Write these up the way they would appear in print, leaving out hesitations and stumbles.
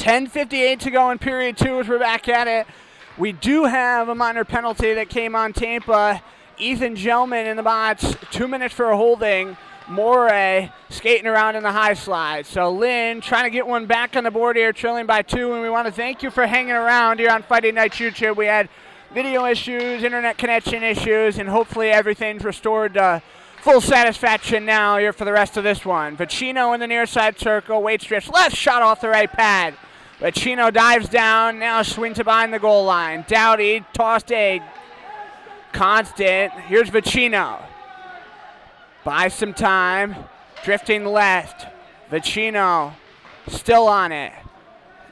10:58 to go in period 2 as we're back at it. We do have a minor penalty that came on Tampa. Ethan Gelman in the box, 2 minutes for a holding. Morey skating around in the high slide. So Lynn trying to get one back on the board here, trailing by 2, and we want to thank you for hanging around here on Fighting Nights YouTube. We had video issues, internet connection issues, and hopefully everything's restored to full satisfaction now here for the rest of this one. Vecino in the near side circle, waits drifts left, shot off the right pad. Vecino dives down, now swings it behind the goal line. Dowdy, tossed egg. Constant, here's Vecino. Buys some time, drifting left. Vecino still on it.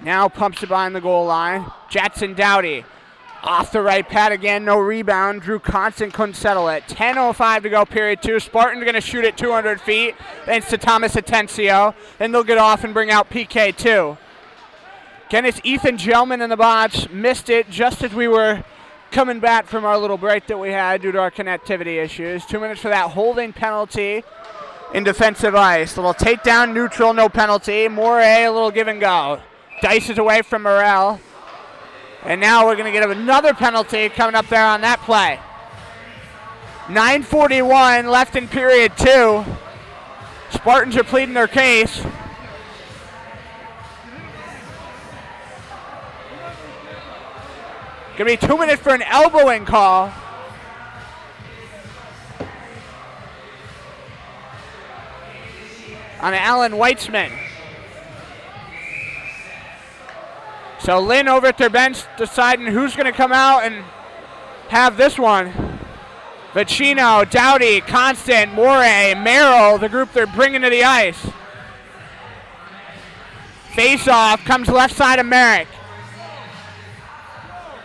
Now pumps it behind the goal line. Jetson Dowdy off the right pad again, no rebound. Drew Constant couldn't settle it. 10:05 to go, period 2. Spartans going to shoot it 200 feet, thanks to Thomas Atencio. And they'll get off and bring out PK2. Again, it's Ethan Gelman in the box. Missed it just as we were coming back from our little break that we had due to our connectivity issues. 2 minutes for that holding penalty in defensive ice. Little takedown, neutral, no penalty. Morey, a little give and go. Dices away from Morel. And now we're going to get another penalty coming up there on that play. 9:41 left in period 2. Spartans are pleading their case. Going to be 2 minutes for an elbowing call. On Alan Weitzman. So Lynn over at their bench deciding who's going to come out and have this one. Vecino, Dowdy, Constant, Morey, Merrill, the group they're bringing to the ice. Face-off comes left side of Merrick.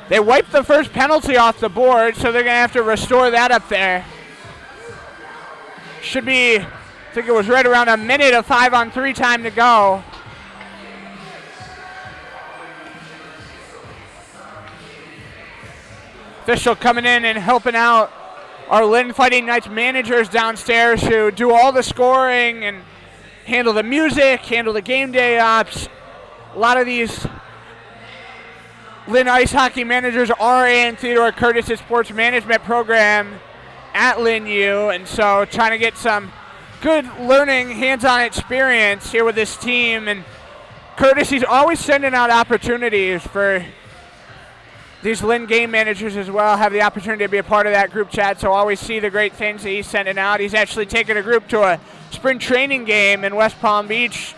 They wiped the first penalty off the board, so they're going to have to restore that up there. Should be, I think it was right around a minute of 5-on-3 time to go. Official coming in and helping out our Lynn Fighting Knights managers downstairs who do all the scoring and handle the music, handle the game day ops. A lot of these Lynn ice hockey managers are in Theodore Curtis' sports management program at Lynn U, and so trying to get some good learning, hands-on experience here with this team. And Curtis, he's always sending out opportunities for these Lynn game managers as well, have the opportunity to be a part of that group chat, so always see the great things that he's sending out. He's actually taken a group to a spring training game in West Palm Beach.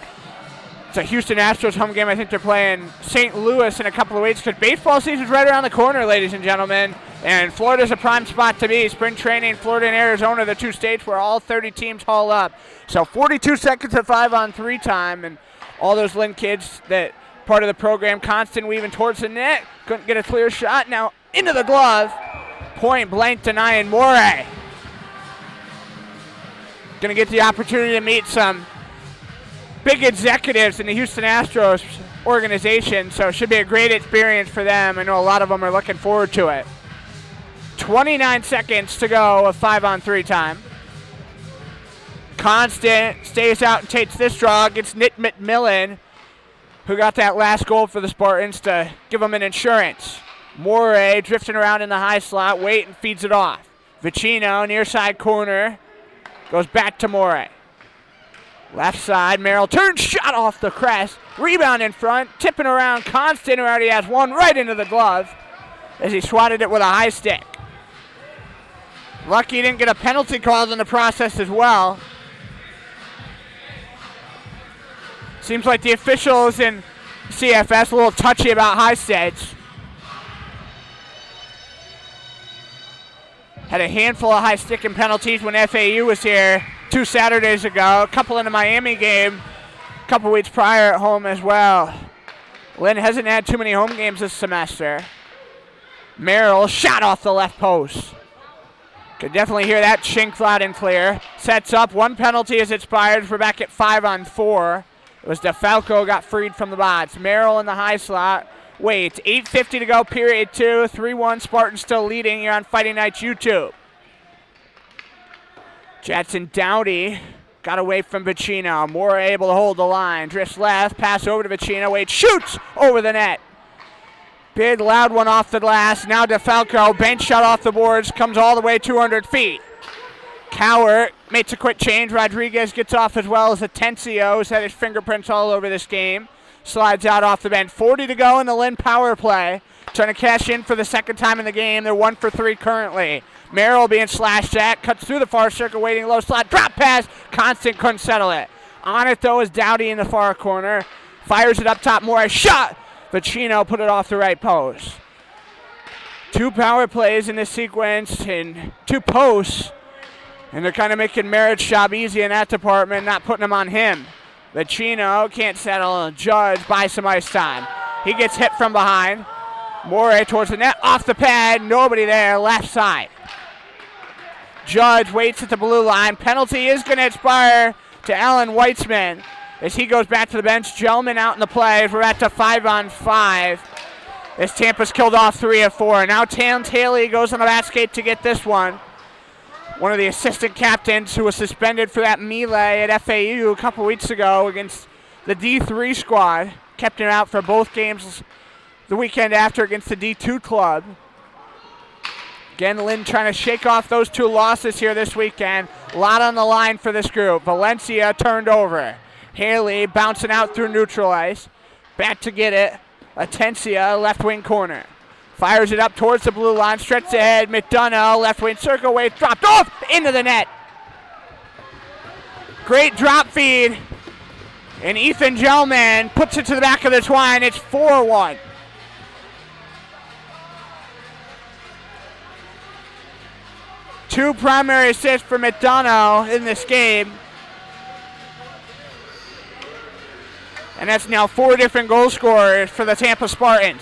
It's a Houston Astros home game. I think they're playing St. Louis in a couple of weeks, because baseball season's right around the corner, ladies and gentlemen. And Florida's a prime spot to be. Spring training, Florida and Arizona, the two states where all 30 teams haul up. So 42 seconds of 5-on-3 time, and all those Lynn kids that part of the program, Constant weaving towards the net. Couldn't get a clear shot. Now into the glove. Point blank denying Morey. Going to get the opportunity to meet some big executives in the Houston Astros organization, so it should be a great experience for them. I know a lot of them are looking forward to it. 29 seconds to go of 5-on-3 time. Constant stays out and takes this draw against Nick McMillan, who got that last goal for the Spartans to give them an insurance. Morey drifting around in the high slot, wait and feeds it off. Vecino, near side corner, goes back to Morey. Left side, Merrill turns, shot off the crest. Rebound in front, tipping around Constant, who already has one right into the glove as he swatted it with a high stick. Lucky he didn't get a penalty called in the process as well. Seems like the officials in CFS a little touchy about high stakes. Had a handful of high sticking penalties when FAU was here 2 Saturdays ago. A couple in the Miami game a couple weeks prior at home as well. Lynn hasn't had too many home games this semester. Merrill shot off the left post. Could definitely hear that chink loud and clear. Sets up, one penalty is expired. We're back at 5-on-4. It was DeFalco got freed from the box. Merrill in the high slot. Wait, 8:50 to go, period 2. 3-1, Spartans still leading here on Fighting Nights YouTube. Jetson Dowdy Got away from Vicino. Moore able to hold the line. Drifts left. Pass over to Vicino. Wade shoots over the net. Big loud one off the glass. Now DeFalco. Bench shot off the boards. Comes all the way 200 feet. Cowart makes a quick change. Rodriguez gets off as well as Atencio, who's had his fingerprints all over this game. Slides out off the bench. 40 to go in the Lynn power play. Trying to cash in for the second time in the game. They're 1 for 3 currently. Merrill being slashed at. Cuts through the far circle. Waiting low slot. Drop pass. Constant couldn't settle it. On it, though, is Dowdy in the far corner. Fires it up top. More a shot. Vicino put it off the right post. 2 power plays in this sequence and 2 posts. And they're kind of making Merritt's job easy in that department, not putting them on him. Vicino can't settle. Judge buys some ice time. He gets hit from behind. Morey towards the net, off the pad, nobody there, left side. Judge waits at the blue line. Penalty is going to expire to Alan Weitzman as he goes back to the bench. Gelman out in the play. We're at the 5-on-5 as Tampa's killed off 3 of 4. Now Tam Haley goes on the basket to get this one. One of the assistant captains who was suspended for that melee at FAU a couple weeks ago against the D3 squad. Kept him out for both games the weekend after against the D2 club. Again, Lynn trying to shake off those 2 losses here this weekend. A lot on the line for this group. Valencia turned over. Haley bouncing out through neutral ice. Back to get it. Atencio, left wing corner. Fires it up towards the blue line. Stretches ahead. McDonough, left wing circle. Wade dropped off into the net. Great drop feed. And Ethan Gelman puts it to the back of the twine. It's 4-1. Two primary assists for McDonough in this game. And that's now 4 different goal scorers for the Tampa Spartans.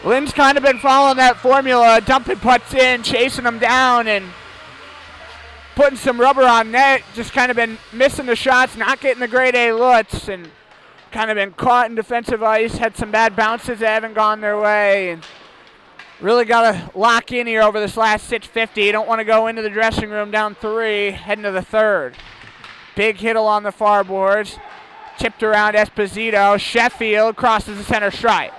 Lynn's kind of been following that formula, dumping putts in, chasing them down, and putting some rubber on net. Just kind of been missing the shots, not getting the grade A looks, and kind of been caught in defensive ice, had some bad bounces that haven't gone their way, and really got to lock in here over this last 6:50. You don't want to go into the dressing room down 3, heading to the 3rd. Big hit along the far boards. Tipped around Esposito. Sheffield crosses the center stripe.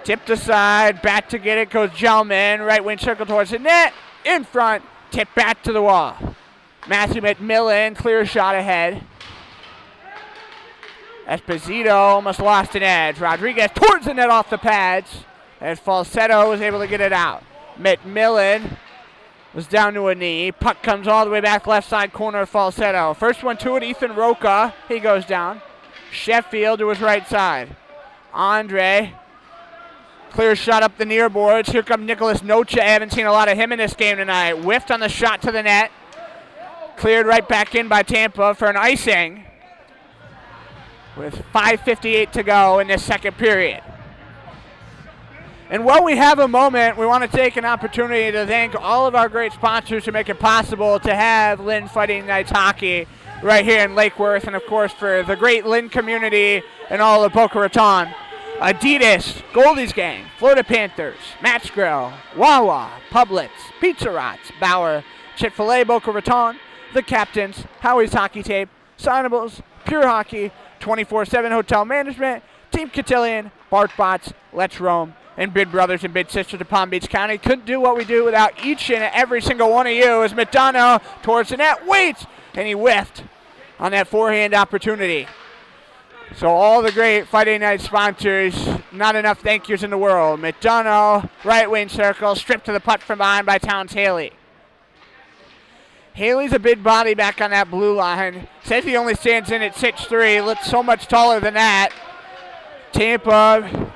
Tipped aside, back to get it goes Gelman. Right wing circle towards the net. In front, tipped back to the wall. Matthew McMillan, clear shot ahead. Esposito almost lost an edge. Rodriguez towards the net off the pads. As Falsetto was able to get it out. McMillan was down to a knee. Puck comes all the way back left side corner of Falsetto. First one to it, Ethan Roca. He goes down. Sheffield to his right side. Andre. Clear shot up the near boards. Here comes Nicholas Nocha. I haven't seen a lot of him in this game tonight. Whiffed on the shot to the net. Cleared right back in by Tampa for an icing. With 5:58 to go in this second period. And while we have a moment, we want to take an opportunity to thank all of our great sponsors who make it possible to have Lynn Fighting Knights hockey right here in Lake Worth, and of course for the great Lynn community and all of Boca Raton. Adidas, Goldie's Gang, Florida Panthers, Match Grill, Wawa, Publix, Pizza Rots, Bauer, Chick-fil-A, Boca Raton, The Captains, Howie's Hockey Tape, Signables, Pure Hockey, 24/7 Hotel Management, Team Cotillion, BarkBots, Let's Roam, and Bid Brothers and Bid Sisters of Palm Beach County. Couldn't do what we do without each and every single one of you. As McDonough towards the net, waits, and he whiffed on that forehand opportunity. So all the great Friday night sponsors, not enough thank yous in the world. McDonough, right wing circle, stripped to the putt from behind by Towns Haley. Haley's a big body back on that blue line. Says he only stands in at 6'3", looks so much taller than that. Tampa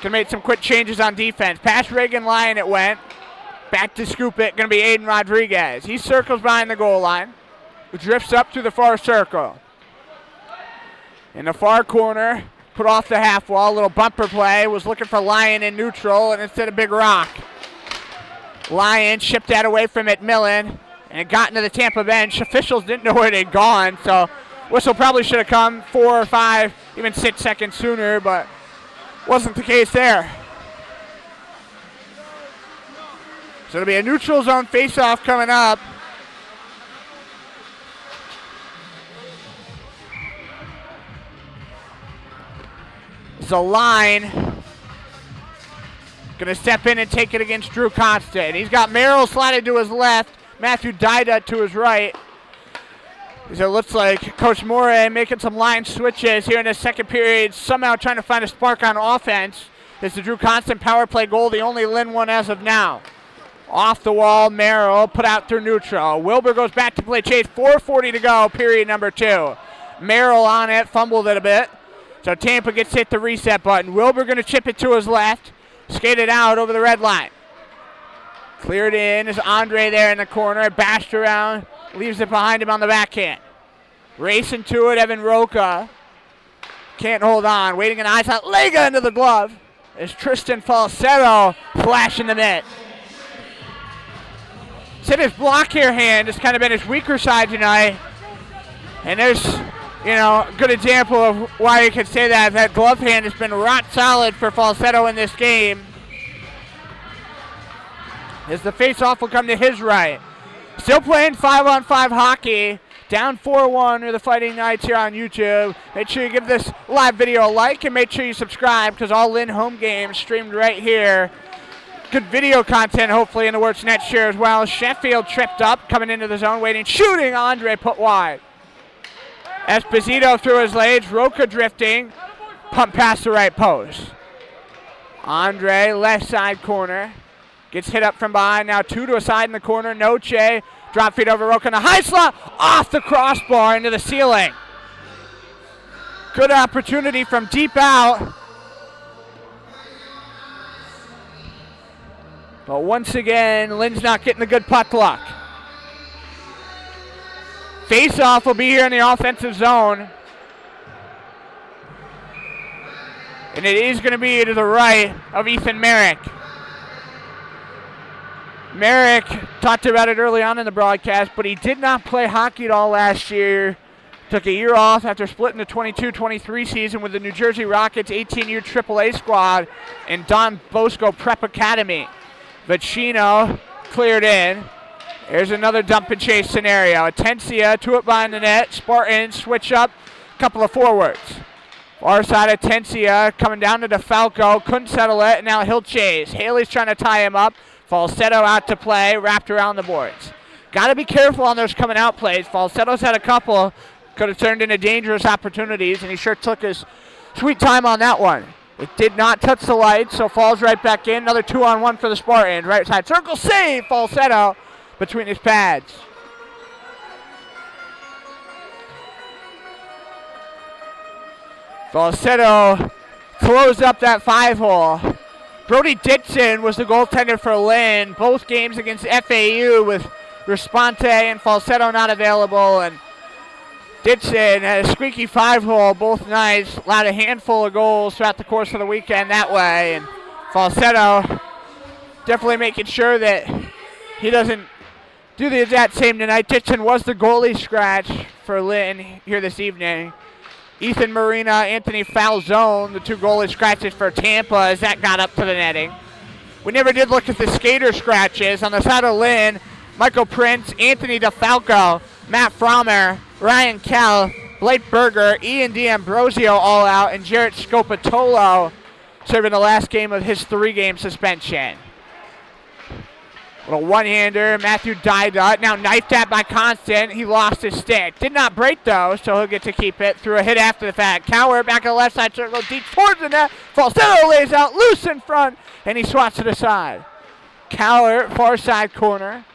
can make some quick changes on defense. Past Reagan Lyon it went. Back to scoop it, going to be Aiden Rodriguez. He circles behind the goal line. Drifts up to the far circle. In the far corner, put off the half wall. Little bumper play. Was looking for Lyon in neutral, and instead of Big Rock. Lyon shipped that away from McMillan, and it got into the Tampa bench. Officials didn't know where it had gone, so whistle probably should have come 4 or 5, even 6 seconds sooner, but wasn't the case there. So it'll be a neutral zone face-off coming up. So Line going to step in and take it against Drew Constant. He's got Merrill sliding to his left, Matthew Dida to his right. So it looks like Coach Moore making some line switches here in the second period, somehow trying to find a spark on offense. It's the Drew Constant power play goal, the only Lynn one as of now. Off the wall, Merrill put out through neutral. Wilbur goes back to play chase, 4:40 to go, period number 2. Merrill on it, fumbled it a bit. So Tampa gets hit the reset button. Wilbur going to chip it to his left. Skated out over the red line. Cleared in is Andre there in the corner. Bashed around. Leaves it behind him on the backhand. Racing to it, Evan Roca. Can't hold on. Waiting an eyes out. Lega into the glove. Is Tristan Falsetto flashing the mitt. Said his block here hand has kind of been his weaker side tonight. And there's, a good example of why you could say that. That glove hand has been rock solid for Falsetto in this game. As the face-off will come to his right. Still playing 5-on-5 hockey. Down 4-1 are the Fighting Knights here on YouTube. Make sure you give this live video a like and make sure you subscribe because all Lynn home games streamed right here. Good video content hopefully in the Works Net share as well. Sheffield tripped up, coming into the zone, waiting, shooting. Andre put wide. Esposito through his legs, Roca drifting, pump past the right post. Andre, left side corner, gets hit up from behind, now 2 to a side in the corner. Noche, drop feed over Roca in a high slot, off the crossbar into the ceiling. Good opportunity from deep out. But once again, Lynn's not getting the good puck luck. Face-off will be here in the offensive zone. And it is going to be to the right of Ethan Merrick. Merrick talked about it early on in the broadcast, but he did not play hockey at all last year. Took a year off after splitting the 22-23 season with the New Jersey Rockets 18-year AAA squad and Don Bosco Prep Academy. Vecino cleared in. There's another dump and chase scenario. Atencia to it behind the net. Spartans switch up. Couple of forwards. Far side Atencia coming down to DeFalco. Couldn't settle it. And now he'll chase. Haley's trying to tie him up. Falsetto out to play. Wrapped around the boards. Got to be careful on those coming out plays. Falsetto's had a couple. Could have turned into dangerous opportunities. And he sure took his sweet time on that one. It did not touch the lights. So falls right back in. Another 2-on-1 for the Spartans. Right side circle save. Falsetto between his pads. Falsetto closed up that 5-hole. Brody Dixon was the goaltender for Lynn. Both games against FAU with Responte and Falsetto not available. And Dixon had a squeaky 5-hole both nights. Allowed a handful of goals throughout the course of the weekend that way. And Falsetto definitely making sure that he doesn't do the exact same tonight. Dixon was the goalie scratch for Lynn here this evening. Ethan Marina, Anthony Falzone, the 2 goalie scratches for Tampa as that got up to the netting. We never did look at the skater scratches. On the side of Lynn, Michael Prince, Anthony DeFalco, Matt Frommer, Ryan Kell, Blake Berger, Ian D'Ambrosio all out, and Jarrett Scopatolo serving the last game of his 3-game suspension. Little one-hander, Matthew Dida, now knifed at by Constant. He lost his stick. Did not break though, so he'll get to keep it through a hit after the fact. Cower back on the left side circle, deep towards the net. Falsetto lays out, loose in front, and he swats to the side. Cower, far side corner.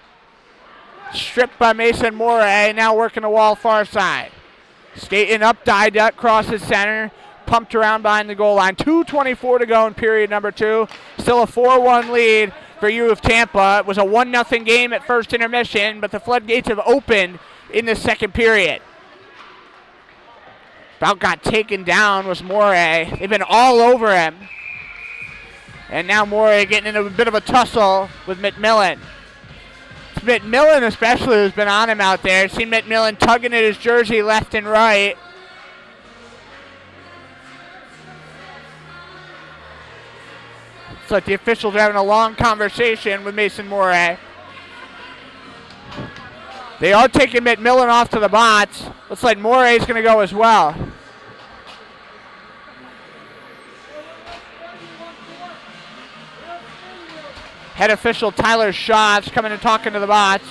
Stripped by Mason Moray, now working the wall far side. Skating up, Dida, crosses center. Pumped around behind the goal line. 2:24 to go in period number 2. Still a 4-1 lead for U of Tampa. It was a 1-0 game at first intermission, but the floodgates have opened in the second period. About got taken down was Moray. They've been all over him. And now Moray getting into a bit of a tussle with McMillan. It's McMillan especially who's been on him out there. Seen McMillan tugging at his jersey left and right. Looks like the officials are having a long conversation with Mason Moray. They are taking McMillan off to the box. Looks like Moray's going to go as well. Head official Tyler Schatz coming and talking to the box.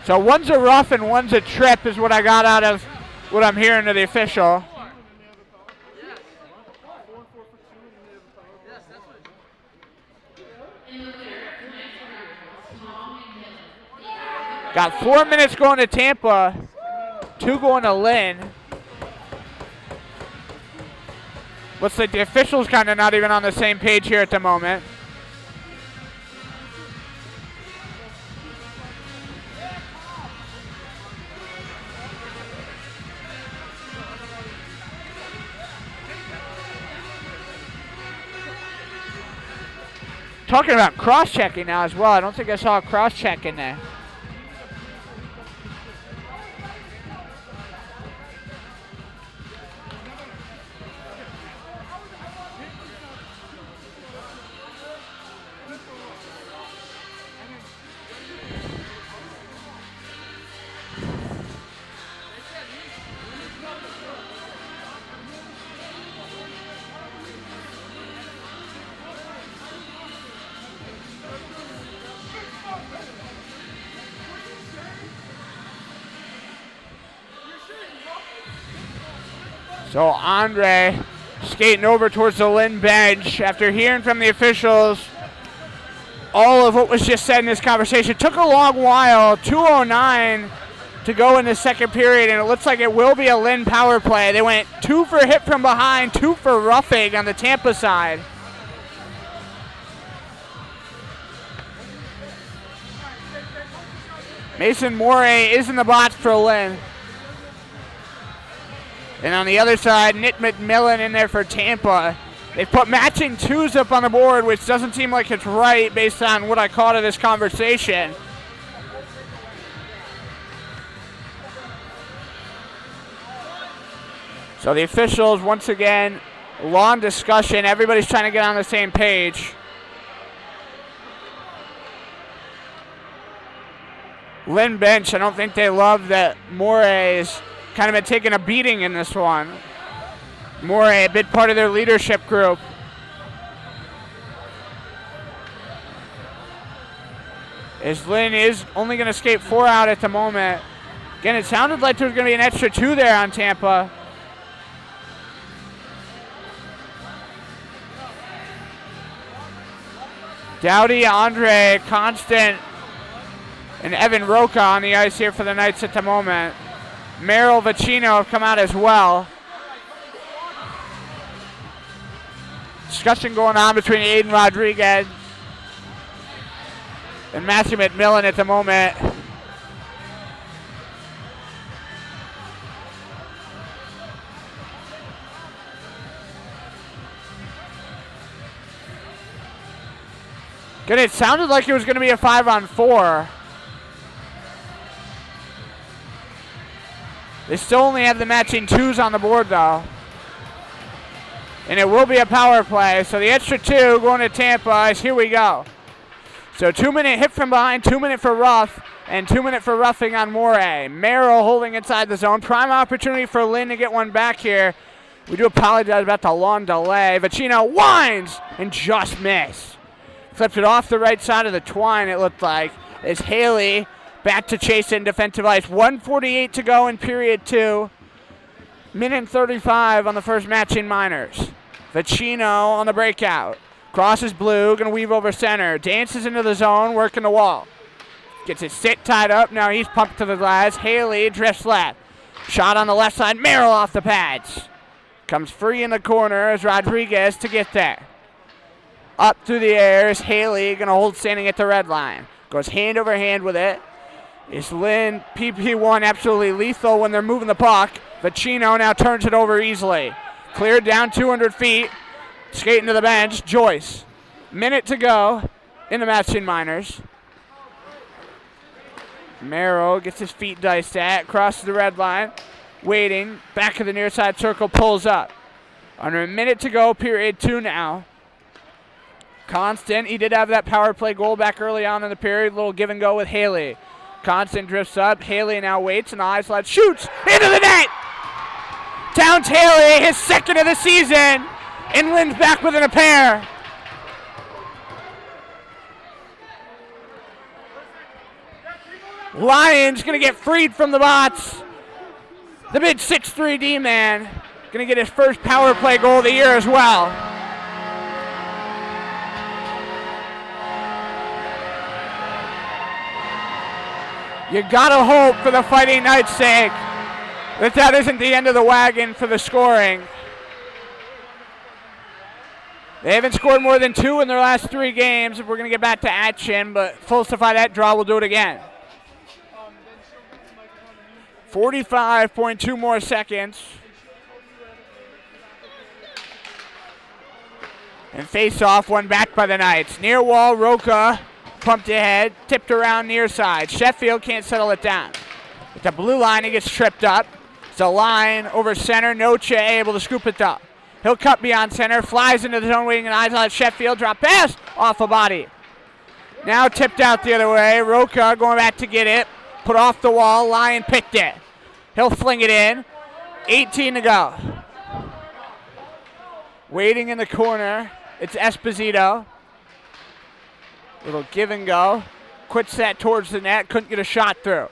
So one's a rough and one's a trip is what I got out of what I'm hearing to the official. Got 4 minutes going to Tampa, 2 going to Lynn. Looks like the officials kind of not even on the same page here at the moment. Talking about cross-checking now as well. I don't think I saw a cross-check in there. So Andre skating over towards the Lynn bench after hearing from the officials all of what was just said in this conversation. It took a long while, 2:09 to go in the second period, and it looks like it will be a Lynn power play. They went 2 for hit from behind, 2 for roughing on the Tampa side. Mason Moray is in the box for Lynn. And on the other side, Nick McMillan in there for Tampa. They've put matching 2s up on the board, which doesn't seem like it's right based on what I caught of this conversation. So the officials, once again, long discussion. Everybody's trying to get on the same page. Lynn bench, I don't think they love that Moray's kind of been taking a beating in this one. Moray, a big part of their leadership group. As Lynn is only going to skate 4 out at the moment. Again, it sounded like there was going to be an extra 2 there on Tampa. Dowdy, Andre, Constant, and Evan Roca on the ice here for the Knights at the moment. Merrill, Vicino have come out as well. Discussion going on between Aiden Rodriguez and Matthew McMillan at the moment. Good, it sounded like it was going to be a 5-on-4. They still only have the matching 2s on the board, though. And it will be a power play. So the extra 2 going to Tampa is here we go. So 2-minute hit from behind, 2-minute for rough, and 2-minute for roughing on Moray. Merrill holding inside the zone. Prime opportunity for Lynn to get one back here. We do apologize about the long delay. Vicino winds and just missed. Flipped it off the right side of the twine, it looked like, as Haley back to chase in defensive ice. 1:48 to go in period 2. Minute 35 on the first match in minors. Vicino on the breakout. Crosses blue, going to weave over center. Dances into the zone, working the wall. Gets his sit tied up. Now he's pumped to the glass. Haley drifts left. Shot on the left side. Merrill off the pads. Comes free in the corner as Rodriguez to get there. Up through the air is Haley, going to hold standing at the red line. Goes hand over hand with it. Is Lynn, PP1 absolutely lethal when they're moving the puck. Vicino now turns it over easily. Cleared down 200 feet. Skating to the bench, Joyce. Minute to go in the match in minors. Merrill gets his feet diced at, crosses the red line, waiting, back of the near side circle, pulls up. Under a minute to go, period 2 now. Constant, he did have that power play goal back early on in the period, little give and go with Haley. Constant drifts up, Haley now waits, and the high slide shoots into the net! Down Haley, his second of the season, and Lynn's back within a pair. Lions gonna get freed from the bots. The mid 6'3" D-man gonna get his first power play goal of the year as well. You gotta hope for the Fighting Knights' sake that isn't the end of the wagon for the scoring. They haven't scored more than 2 in their last 3 games. We're gonna get back to action, but falsify that draw, we'll do it again. 45.2 more seconds. And face off, one back by the Knights. Near wall, Roca pumped ahead, tipped around near side. Sheffield can't settle it down. At the blue line, he gets tripped up. It's a line over center, Noche able to scoop it up. He'll cut beyond center, flies into the zone waiting and eyes on Sheffield, drop pass, off a body. Now tipped out the other way, Roca going back to get it. Put off the wall, Lyon picked it. He'll fling it in. 18 to go. Waiting in the corner, it's Esposito. Little give and go. Quits that towards the net, couldn't get a shot through.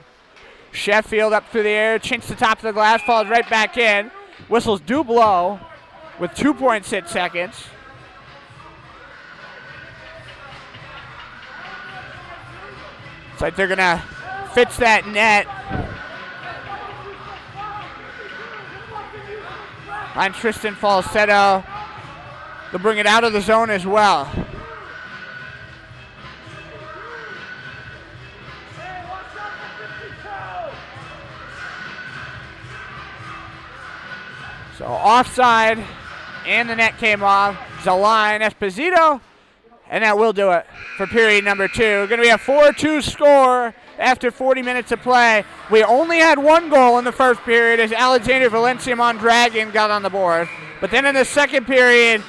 Sheffield up through the air, chinks the top of the glass, falls right back in. Whistles do blow with 2.6 seconds. It's like they're gonna fix that net. On Tristan Falsetto. They'll bring it out of the zone as well. So offside, and the net came off. Zaline, Esposito, and that will do it for period number 2. Going to be a 4-2 score after 40 minutes of play. We only had 1 goal in the first period as Alexander Valencia Mondragon got on the board. But then in the second period,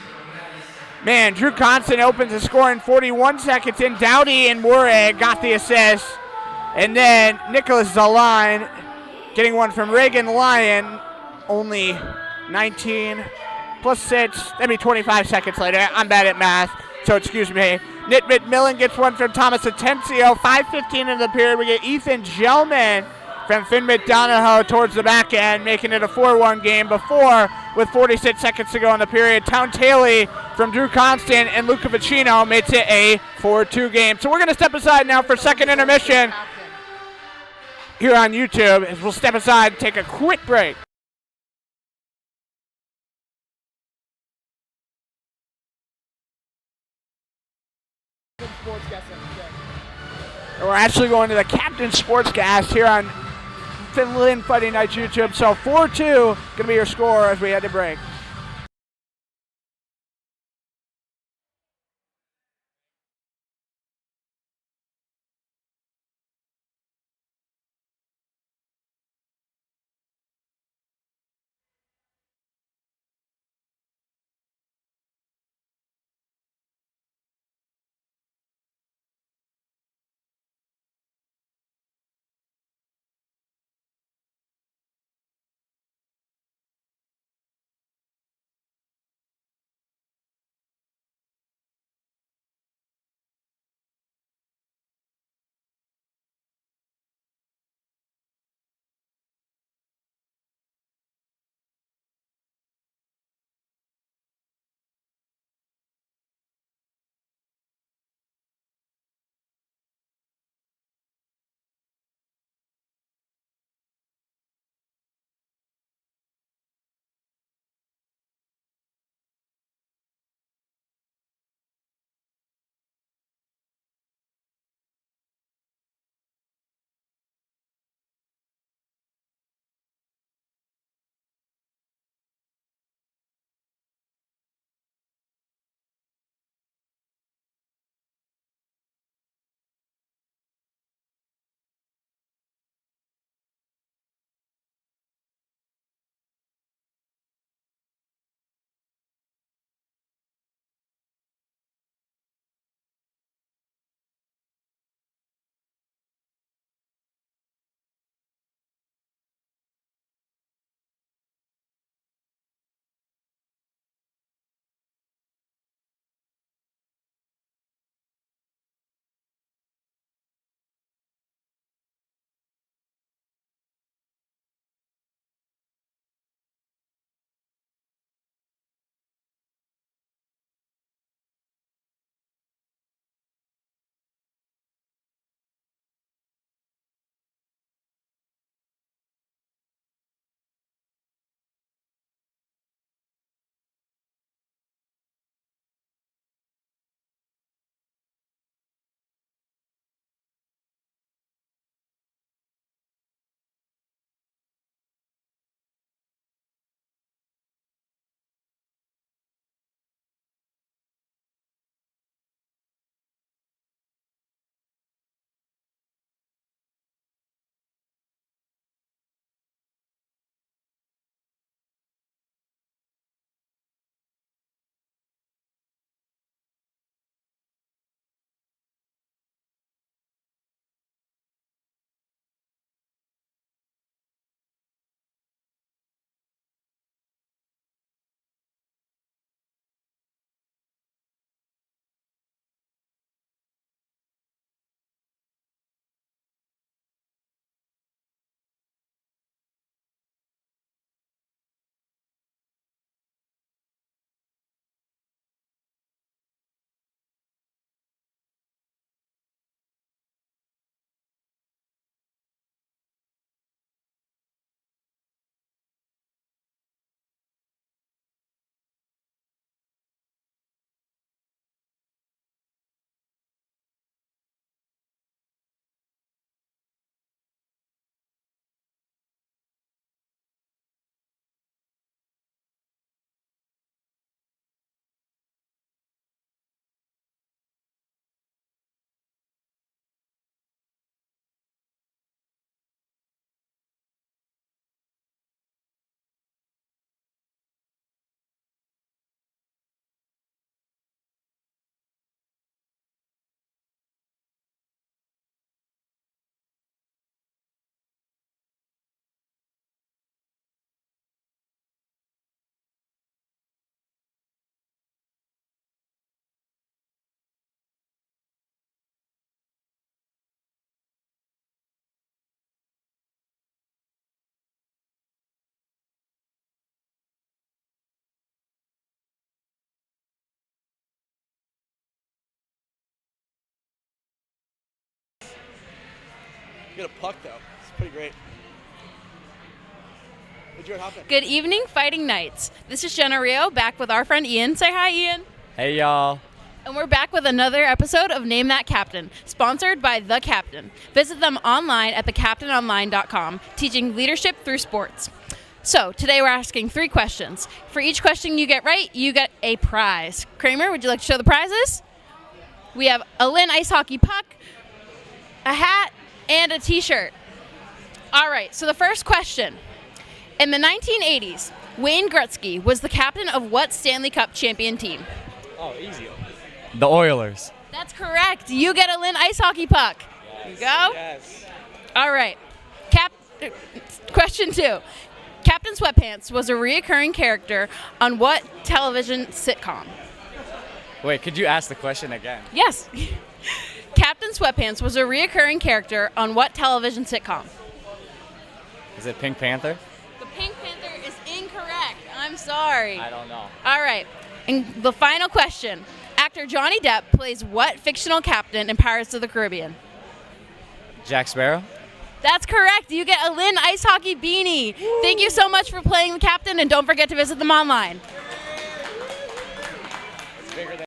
man, Drew Constant opens the score in 41 seconds in. Dowdy and Murray got the assist. And then Nicholas Zaline getting one from Reagan Lyon, only 19 plus 6, that'd be 25 seconds later. I'm bad at math, so excuse me. Nit McMillan gets one from Thomas Atencio. 5:15 in the period. We get Ethan Gelman from Finn McDonough towards the back end, making it a 4-1 game before, with 46 seconds to go in the period. Town Taylor from Drew Constant and Luca Vicino makes it a 4-2 game. So we're going to step aside now for second intermission here on YouTube, as we'll step aside and take a quick break. We're actually going to the Captain Sportscast here on Lynn Fighting Knights YouTube. So 4-2 going to be your score as we head to break. Get a puck, though. It's pretty great. Good evening, Fighting Knights. This is Jenna Rio back with our friend Ian. Say hi, Ian. Hey, y'all. And we're back with another episode of Name That Captain, sponsored by The Captain. Visit them online at thecaptainonline.com, teaching leadership through sports. So today we're asking 3 questions. For each question you get right, you get a prize. Kramer, would you like to show the prizes? We have a Lynn ice hockey puck, a hat, and a t-shirt. All right, so the first question. In the 1980s, Wayne Gretzky was the captain of what Stanley Cup champion team? Oh, easy. The Oilers. That's correct. You get a Lynn ice hockey puck. Yes. There you go. Yes. All right. Question 2. Captain Sweatpants was a reoccurring character on what television sitcom? Wait, could you ask the question again? Yes. Captain Sweatpants was a reoccurring character on what television sitcom? Is it Pink Panther? The Pink Panther is incorrect. I'm sorry. I don't know. All right. And the final question. Actor Johnny Depp plays what fictional captain in Pirates of the Caribbean? Jack Sparrow? That's correct. You get a Lynn ice hockey beanie. Woo! Thank you so much for playing the captain, and don't forget to visit them online. It's bigger than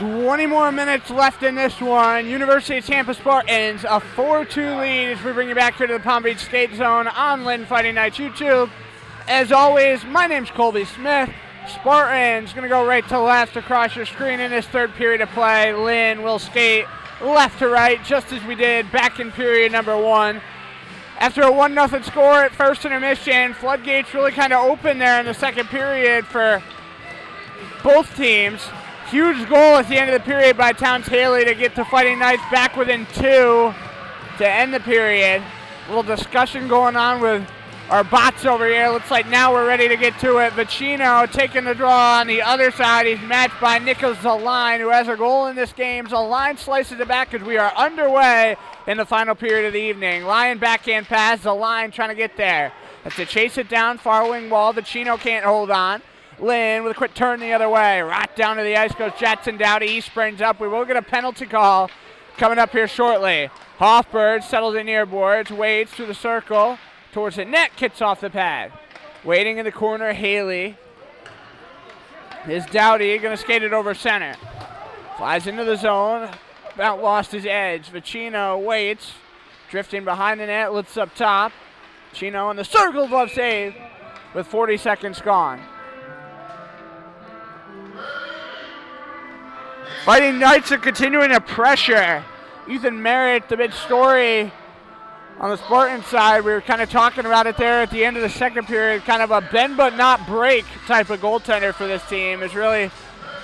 20 more minutes left in this one. University of Tampa Spartans, a 4-2 lead as we bring you back here to the Palm Beach Skate Zone on Lynn Fighting Nights YouTube. As always, my name's Colby Smith. Spartans going to go right to left across your screen in this third period of play. Lynn will skate left to right just as we did back in period number 1. After a 1-0 score at first intermission, floodgates really kind of open there in the second period for both teams. Huge goal at the end of the period by Towns Haley to get the Fighting Knights back within 2 to end the period. A little discussion going on with our bots over here. Looks like now we're ready to get to it. Vicino taking the draw on the other side. He's matched by Nicholas Zaline, who has a goal in this game. Zaline slices it back as we are underway in the final period of the evening. Lion backhand pass. Zaline trying to get there. Has to chase it down, far wing wall. Vicino can't hold on. Lynn with a quick turn the other way. Right down to the ice goes Jetson Dowdy. He springs up. We will get a penalty call coming up here shortly. Hoffberg settles in near boards, waits through the circle towards the net, kicks off the pad. Waiting in the corner, Haley. Is Dowdy going to skate it over center. Flies into the zone. About lost his edge. Vicino waits. Drifting behind the net, lifts up top. Vicino in the circle, glove save with 40 seconds gone. Fighting Knights are continuing to pressure. Ethan Merritt, the big story on the Spartan side. We were kind of talking about it there at the end of the second period. Kind of a bend but not break type of goaltender for this team. Has really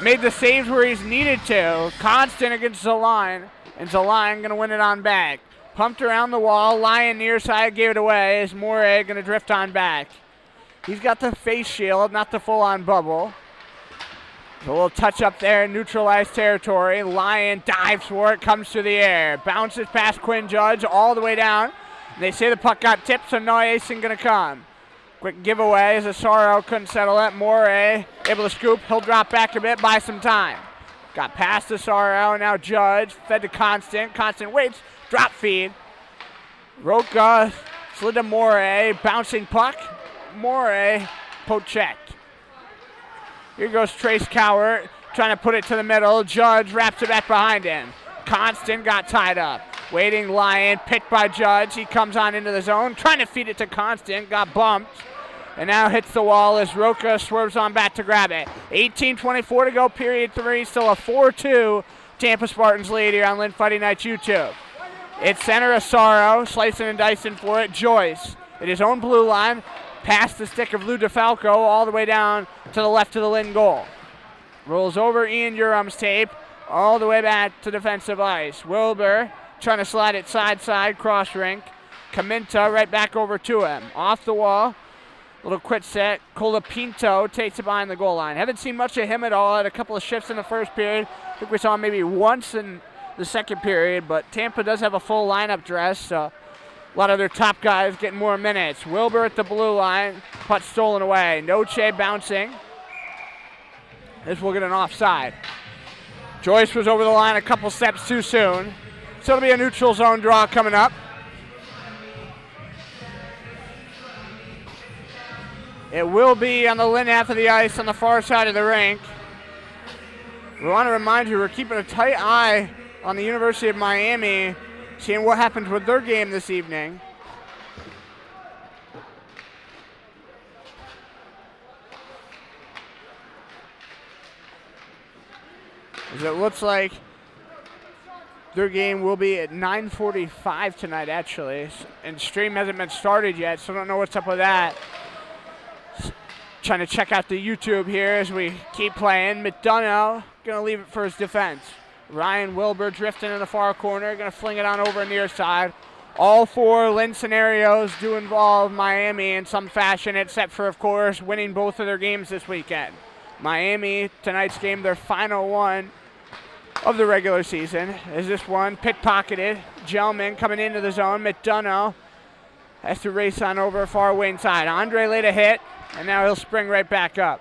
made the saves where he's needed to. Constant against Zaline. And Zaline going to win it on back. Pumped around the wall. Lion near side gave it away. Is Moray going to drift on back. He's got the face shield, not the full-on bubble. A little touch up there, neutralized territory. Lion dives for it, comes through the air. Bounces past Quinn Judge all the way down. They say the puck got tipped, so no icing going to come. Quick giveaway as Asaro couldn't settle it. Moray able to scoop. He'll drop back a bit, buy some time. Got past Asaro, now Judge. Fed to Constant. Constant waits. Drop feed. Roca slid to Moray. Bouncing puck. Moray poke checked. Here goes Trace Cowart, trying to put it to the middle. Judge wraps it back behind him. Constant got tied up. Waiting Lion, picked by Judge. He comes on into the zone, trying to feed it to Constant. Got bumped, and now hits the wall as Roca swerves on back to grab it. 18:24 to go, period 3. Still a 4-2 Tampa Spartans lead here on Lynn Fighting Nights YouTube. It's center Asaro, slicing and dicing for it. Joyce at his own blue line. Past the stick of Lou DeFalco all the way down to the left of the Lynn goal. Rolls over Ian Urum's tape all the way back to defensive ice. Wilbur trying to slide it side, cross rink. Caminta right back over to him. Off the wall, little quick set. Colapinto takes it behind the goal line. Haven't seen much of him at all. Had a couple of shifts in the first period. I think we saw him maybe once in the second period, but Tampa does have a full lineup dress, so a lot of their top guys getting more minutes. Wilbur at the blue line. Putt stolen away. Noche bouncing. This will get an offside. Joyce was over the line a couple steps too soon. So it'll be a neutral zone draw coming up. It will be on the Lynn half of the ice on the far side of the rink. We want to remind you we're keeping a tight eye on the University of Miami, seeing what happens with their game this evening. As it looks like their game will be at 9:45 tonight, actually. And stream hasn't been started yet, so I don't know what's up with that. Trying to check out the YouTube here as we keep playing. McDonough going to leave it for his defense. Ryan Wilbur drifting in the far corner, going to fling it on over near side. All 4 Lynn scenarios do involve Miami in some fashion, except for, of course, winning both of their games this weekend. Miami, tonight's game, their final one of the regular season, is this one pickpocketed. Gelman coming into the zone. McDonough has to race on over far wing side. Andre laid a hit, and now he'll spring right back up.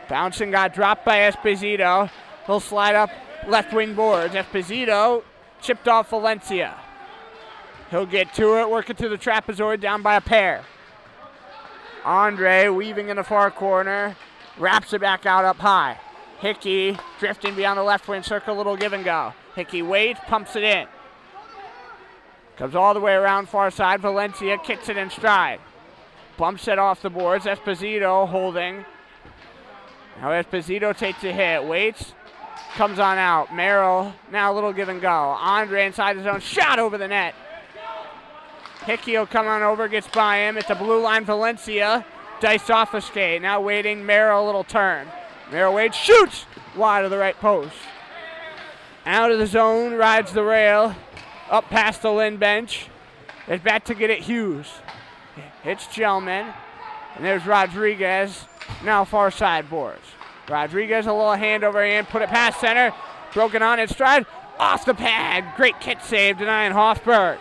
Bouncing got dropped by Esposito. He'll slide up left wing boards. Esposito chipped off Valencia. He'll get to it, working through the trapezoid, down by a pair. Andre weaving in the far corner, wraps it back out up high. Hickey drifting beyond the left wing circle, little give and go. Hickey waits, pumps it in. Comes all the way around far side. Valencia kicks it in stride. Bumps it off the boards. Esposito holding. Now Esposito takes a hit. Waits. Comes on out. Merrill now a little give and go. Andre inside his own. Shot over the net. Hickey will come on over. Gets by him. At the blue line, Valencia. Diced off the skate. Now waiting. Merrill a little turn. Merrill waits. Shoots. Wide of the right post. Out of the zone. Rides the rail. Up past the Lynn bench. It's back to get it Hughes. Hits Gelman. And there's Rodriguez. Now far side boards. Rodriguez a little hand over hand. Put it past center. Broken on in stride. Off the pad. Great kit save denying Hoffberg.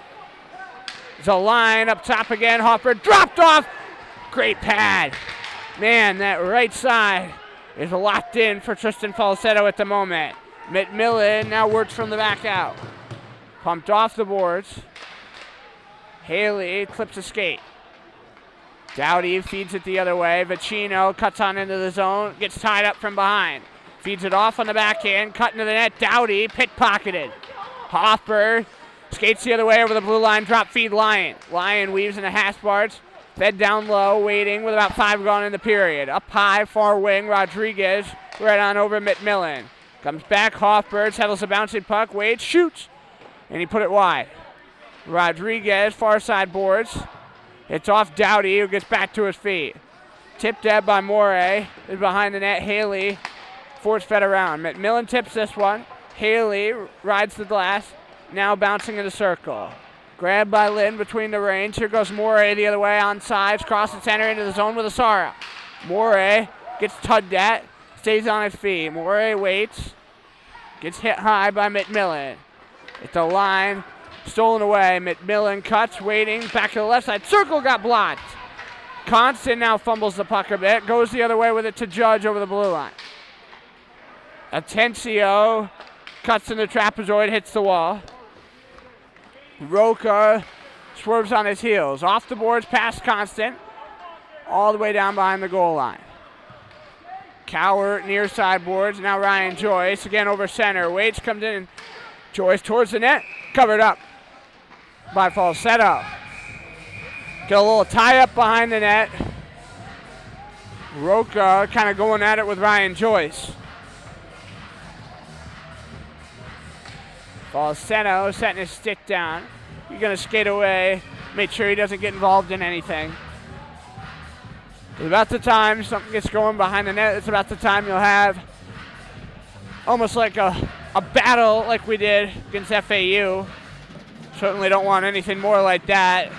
There's a line up top again. Hoffberg dropped off. Great pad. Man, that right side is locked in for Tristan Falsetto at the moment. McMillan now works from the back out. Pumped off the boards. Haley clips a skate. Dowdy feeds it the other way. Vicino cuts on into the zone. Gets tied up from behind. Feeds it off on the backhand. Cut into the net. Dowdy pickpocketed. Hoffberg skates the other way over the blue line. Drop feed Lyon. Lyon weaves into Hasparts. Fed down low. Waiting with about 5 gone in the period. Up high. Far wing. Rodriguez right on over McMillan. Comes back. Hoffberg settles a bouncing puck. Waits. Shoots. And he put it wide. Rodriguez, far side boards. It's off Dowdy, who gets back to his feet. Tipped dead by Morey. Is behind the net. Haley force fed around. McMillan tips this one. Haley rides the glass. Now bouncing in the circle. Grabbed by Lynn between the reins. Here goes Morey the other way on sides. Cross the center into the zone with Asara. Morey gets tugged at. Stays on his feet. Morey waits. Gets hit high by McMillan. At the line, stolen away. McMillan cuts, waiting, back to the left side. Circle got blocked. Constant now fumbles the puck a bit. Goes the other way with it to Judge over the blue line. Atencio cuts in the trapezoid, hits the wall. Roca swerves on his heels. Off the boards, past Constant. All the way down behind the goal line. Cowart near sideboards. Now Ryan Joyce again over center. Waits, comes in. Joyce towards the net, covered up by Falsetto. Get a little tie-up behind the net. Roca kind of going at it with Ryan Joyce. Falsetto setting his stick down. He's going to skate away, make sure he doesn't get involved in anything. It's about the time something gets going behind the net. It's about the time you'll have almost like a battle like we did against FAU. Certainly don't want anything more like that.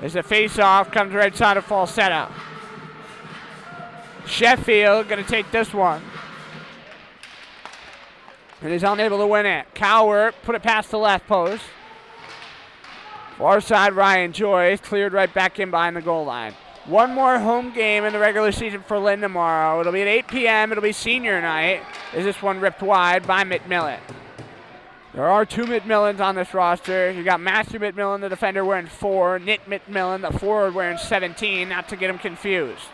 As the face-off comes right side of Falsetto. Sheffield going to take this one. And he's unable to win it. Cowart put it past the left post. Far side Ryan Joyce cleared right back in behind the goal line. One more home game in the regular season for Lynn tomorrow. It'll be at 8 p.m. It'll be senior night. Is this one ripped wide by McMillan? There are 2 McMillans on this roster. You got Matthew McMillan, the defender, wearing 4. Nick McMillan, the forward, wearing 17. Not to get him confused.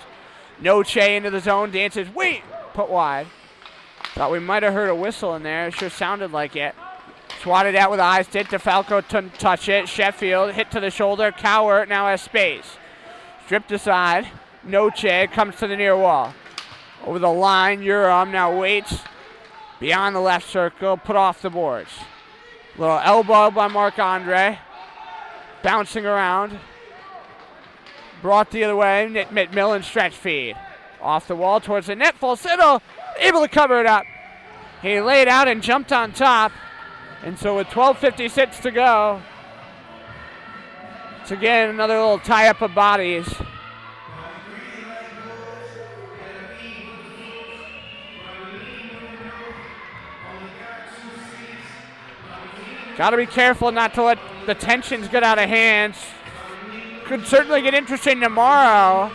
Noche into the zone, dances. Wait! Put wide. Thought we might have heard a whistle in there. It sure sounded like it. Swatted out with the eye stick. DeFalco couldn't touch it. Sheffield hit to the shoulder. Cowart now has space. Stripped aside. Noche comes to the near wall. Over the line, Urum now waits. Beyond the left circle, put off the boards. Little elbow by Marc-Andre. Bouncing around. Brought the other way. Nick McMillan stretch feed. Off the wall towards the net. Falsetto able to cover it up. He laid out and jumped on top. And so with 12:56 to go, it's again another little tie-up of bodies. Got to be careful not to let the tensions get out of hand. Could certainly get interesting tomorrow.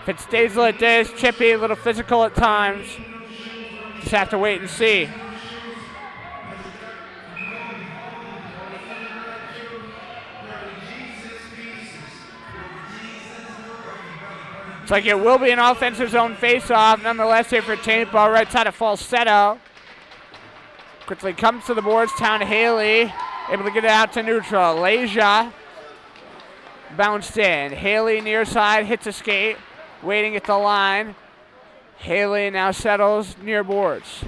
If it stays like this, chippy, a little physical at times. Just have to wait and see. like it will be an offensive zone face-off. Nonetheless, here for Tampa, right side of Falsetto. Quickly comes to the boards. Town Haley able to get it out to neutral. Leja bounced in. Haley near side hits a skate. Waiting at the line. Haley now settles near boards.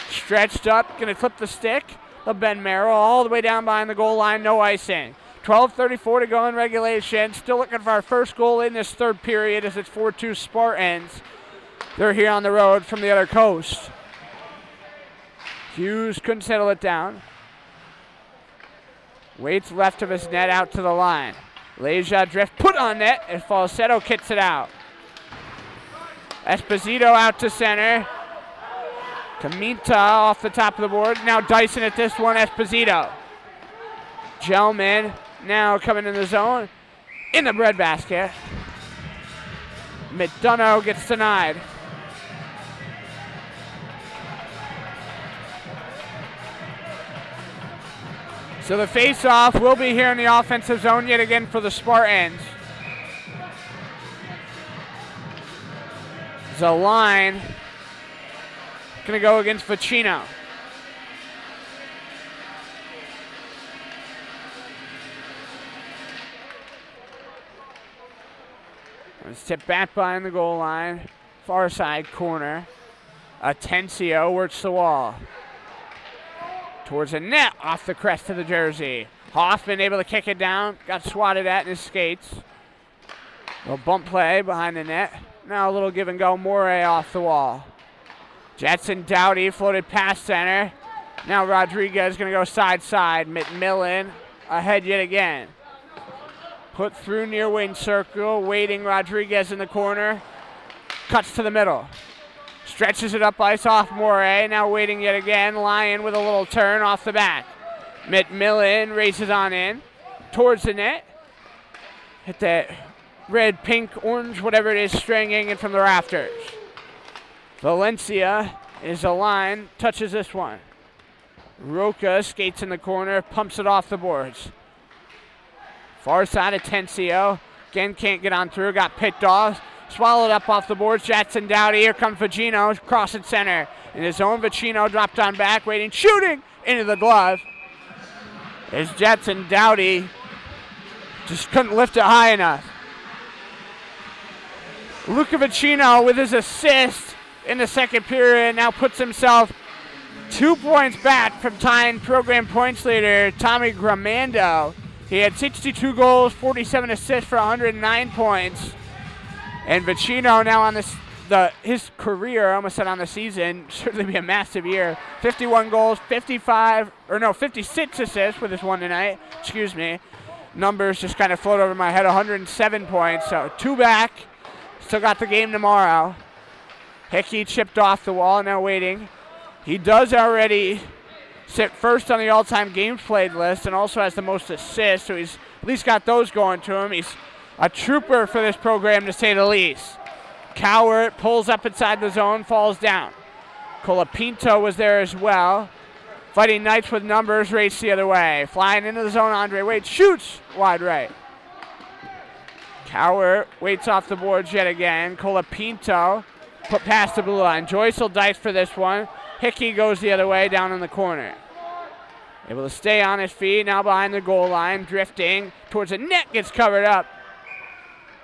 Stretched up, gonna clip the stick. The Ben Merrill all the way down behind the goal line, no icing. 12:34 to go in regulation. Still looking for our first goal in this third period as it's 4-2 Spartans. They're here on the road from the other coast. Hughes couldn't settle it down. Waits left of his net out to the line. Leja drift put on net and Falsetto kicks it out. Esposito out to center. Kaminta off the top of the board. Now Dyson at this one, Esposito. Gelman now coming in the zone. In the breadbasket. McDonough gets denied. So the face-off will be here in the offensive zone yet again for the Spartans. The line going to go against Vicino. Let's tip back behind the goal line. Far side corner. Atencio works the wall. Towards the net off the crest of the jersey. Hoffman able to kick it down. Got swatted at in his skates. Little bump play behind the net. Now a little give and go. Morey off the wall. Jetson Dowdy floated past center. Now Rodriguez going to go side. McMillan ahead yet again. Put through near wing circle. Waiting Rodriguez in the corner. Cuts to the middle. Stretches it up ice off Morey. Now waiting yet again. Lyon with a little turn off the back. McMillan races on in. Towards the net. Hit that red, pink, orange, whatever it is, string hanging from the rafters. Valencia is the line. Touches this one. Roca skates in the corner. Pumps it off the boards. Far side Atencio. Again, can't get on through. Got picked off. Swallowed up off the boards. Jackson Dowdy. Here comes Vicino. Crossing center. In his own Vicino dropped on back. Waiting. Shooting into the glove. There's Jackson Dowdy. Just couldn't lift it high enough. Luca Vicino with his assist in the second period now puts himself 2 points back from tying program points leader Tommy Gramando. He had 62 goals, 47 assists for 109 points. And Vicino now on his career, I almost said on the season, certainly be a massive year. 51 goals, 56 assists with his one tonight. Excuse me. Numbers just kind of float over my head. 107 points, so 2 back. Still got the game tomorrow. Hickey chipped off the wall, now waiting. He does already sit first on the all-time games played list and also has the most assists, so he's at least got those going to him. He's a trooper for this program, to say the least. Cowart pulls up inside the zone, falls down. Colapinto was there as well. Fighting Knights with numbers, race the other way. Flying into the zone, Andre Wade shoots wide right. Cowart waits off the boards yet again. Colapinto put past the blue line. Joyce will dice for this one. Hickey goes the other way down in the corner. Able to stay on his feet, now behind the goal line, drifting towards the net, gets covered up.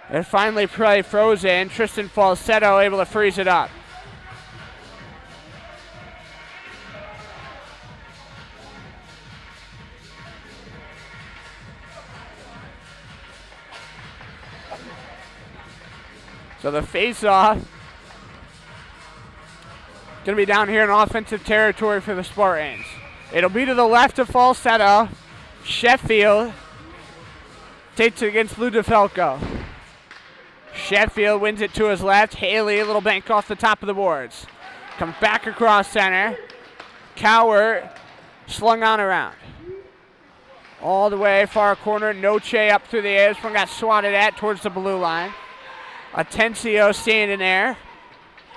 And finally play frozen. Tristan Falsetto able to freeze it up. So the face-off going to be down here in offensive territory for the Spartans. It'll be to the left of Falsetto. Sheffield takes it against Lou DeFalco. Sheffield wins it to his left. Haley, a little bank off the top of the boards. Comes back across center. Cowart slung on around. All the way far corner. Noche up through the air. This one got swatted at towards the blue line. Atencio standing there.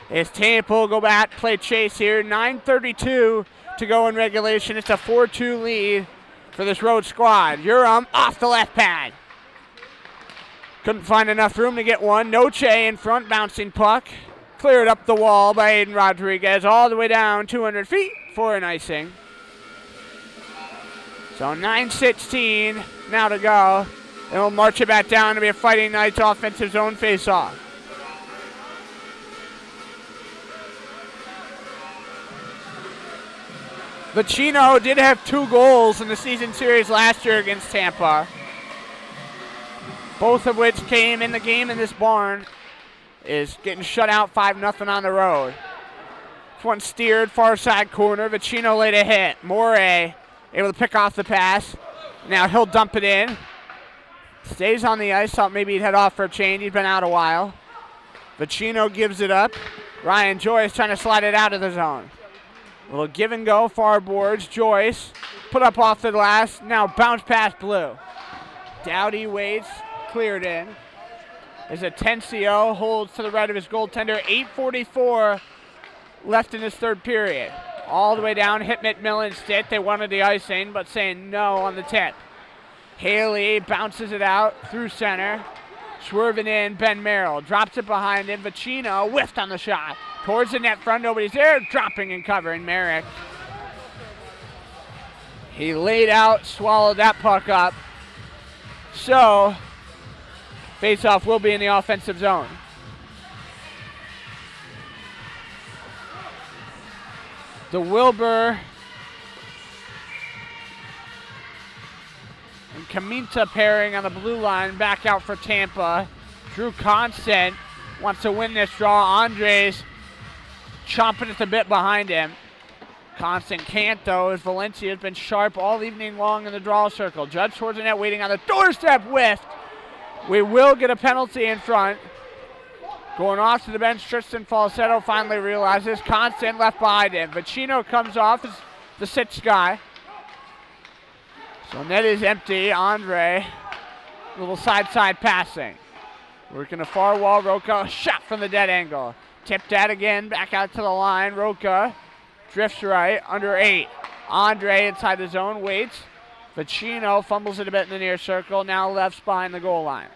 As Tampa will go back, play chase here. 9:32 to go in regulation. It's a 4-2 lead for this road squad. Urim off the left pad. Couldn't find enough room to get one. Noche in front, bouncing puck. Cleared up the wall by Aiden Rodriguez all the way down 200 feet for an icing. So 9:16 now to go. And we'll march it back down to be a Fighting Knights offensive zone face-off. Vecino did have 2 goals in the season series last year against Tampa, both of which came in the game in this barn. Is getting shut out 5-0 on the road. This one steered far side corner. Vecino laid a hit. Morey able to pick off the pass. Now he'll dump it in. Stays on the ice. Thought maybe he'd head off for a change. He's been out a while. Vecino gives it up. Ryan Joyce trying to slide it out of the zone. A little give and go, far boards. Joyce put up off the glass. Now bounce past Blue. Dowdy waits. Cleared in. As Atencio holds to the right of his goaltender. 8:44 left in this third period. All the way down, hit McMillan's stick. They wanted the icing, but saying no on the tip. Haley bounces it out through center. Swerving in, Ben Merrill. Drops it behind him. Vecino whiffed on the shot. Towards the net front, nobody's there. Dropping and covering Merrick. He laid out, swallowed that puck up. So, face-off will be in the offensive zone. The Wilbur and Kaminta pairing on the blue line back out for Tampa. Drew Constant wants to win this draw. Andres chomping at the bit behind him. Constant can't though, as Valencia's been sharp all evening long in the draw circle. Judge towards the net, waiting on the doorstep, whiffed. We will get a penalty in front. Going off to the bench, Tristan Falsetto finally realizes. Constant left behind him. Vecino comes off as the 6th guy. So net is empty. Andre, little side passing. Working the far wall. Roca, shot from the dead angle. Tipped that again, back out to the line. Roca drifts right, under 8. Andre inside the zone, waits. Vecino fumbles it a bit in the near circle, now left behind the goal line.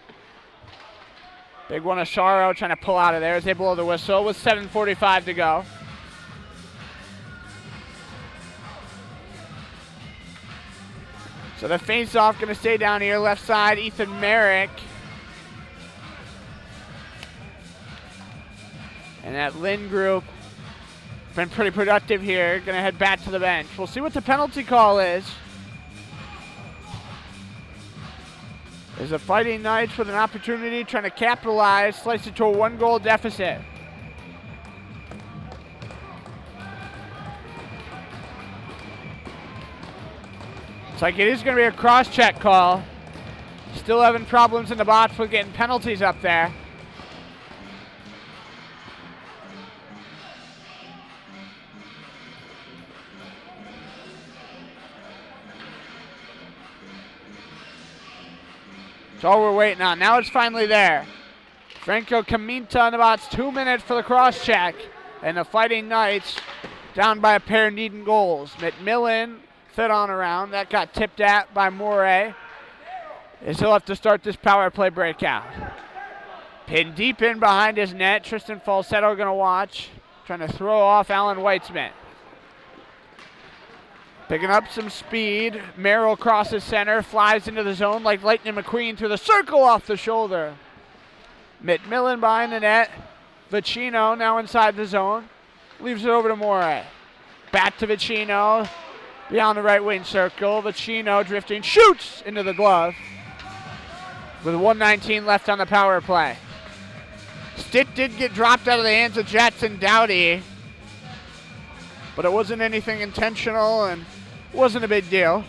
Big one of Sharo trying to pull out of there as they blow the whistle with 7:45 to go. So the face-off going to stay down here, left side, Ethan Merrick. And that Lynn group been pretty productive here. Going to head back to the bench. We'll see what the penalty call is. There's the Fighting Knights with an opportunity, trying to capitalize, slice it to a 1-goal deficit. Looks like it is going to be a cross-check call. Still having problems in the box with getting penalties up there. That's all we're waiting on. Now it's finally there. Franco Kaminta in about 2 minutes for the cross-check. And the Fighting Knights down by a pair needing goals. McMillan fit on around. That got tipped at by Morey. As he'll have to start this power play breakout. Pinned deep in behind his net. Tristan Falsetto going to watch. Trying to throw off Alan Weitzman. Picking up some speed. Merrill crosses center, flies into the zone like Lightning McQueen through the circle off the shoulder. McMillan behind the net. Vecino now inside the zone. Leaves it over to Morey. Back to Vecino. Beyond the right wing circle. Vecino drifting, shoots into the glove. With 1:19 left on the power play. Stick did get dropped out of the hands of Jackson Dowdy. But it wasn't anything intentional and wasn't a big deal.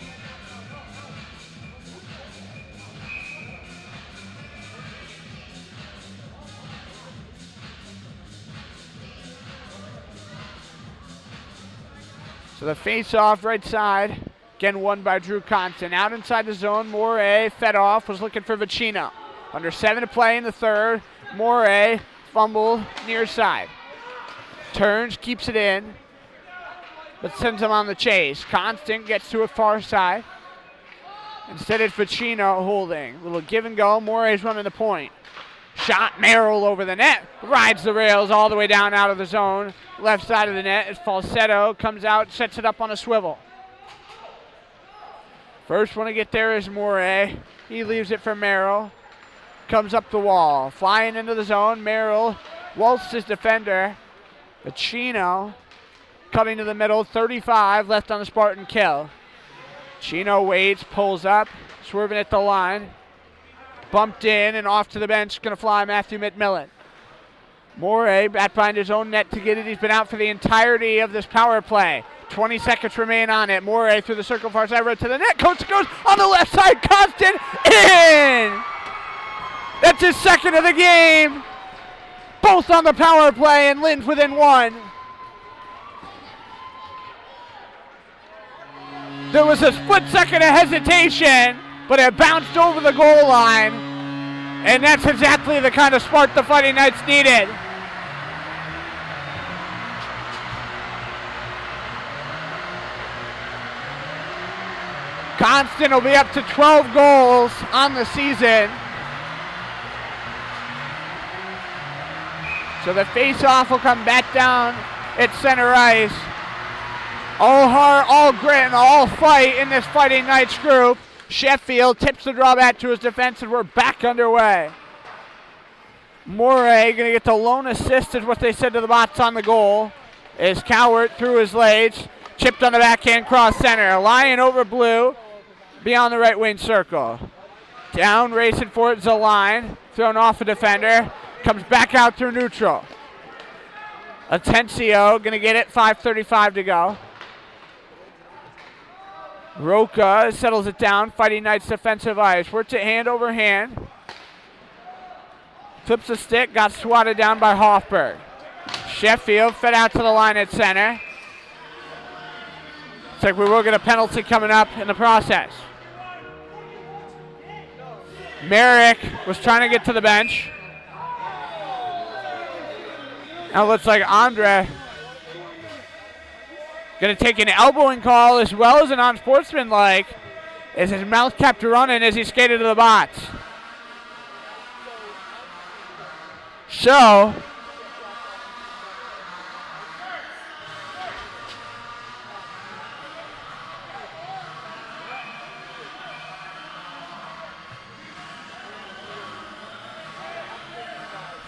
So the face-off right side, again won by Drew Constant. Out inside the zone, Morey fed off, was looking for Vecino. Under 7 to play in the third. Morey fumble near side. Turns, keeps it in, but sends him on the chase. Constant gets to a far side. Instead it's Ficino holding. Little give and go. Morey's running the point. Shot Merrill over the net. Rides the rails all the way down out of the zone. Left side of the net. It's Falsetto. Comes out, sets it up on a swivel. First one to get there is Morey. He leaves it for Merrill. Comes up the wall. Flying into the zone. Merrill waltzed his defender. Ficino cutting to the middle. 35 left on the Spartan kill. Chino waits, pulls up, swerving at the line. Bumped in and off to the bench. Going to fly Matthew McMillan. Morey back behind his own net to get it. He's been out for the entirety of this power play. 20 seconds remain on it. Morey through the circle, far side, right to the net. Coach goes on the left side. Constant in. That's his second of the game. Both on the power play, and Lynn's within one. There was a split second of hesitation, but it bounced over the goal line. And that's exactly the kind of spark the Fighting Knights needed. Constant will be up to 12 goals on the season. So the face-off will come back down at center ice. All heart, all grit, and all fight in this Fighting Knights group. Sheffield tips the draw back to his defense, and we're back underway. Morey going to get the lone assist is what they said to the bots on the goal. Is Cowart through his legs. Chipped on the backhand cross center. Lion over blue beyond the right wing circle. Down, racing for it, Zaline. Thrown off a defender. Comes back out through neutral. Atencio going to get it. 5:35 to go. Roca settles it down. Fighting Knights defensive ice. Works it hand over hand. Flips the stick. Got swatted down by Hoffberg. Sheffield fed out to the line at center. Looks like we will get a penalty coming up in the process. Merrick was trying to get to the bench. Now it looks like Andre going to take an elbowing call as well as an unsportsmanlike as his mouth kept running as he skated to the box. So,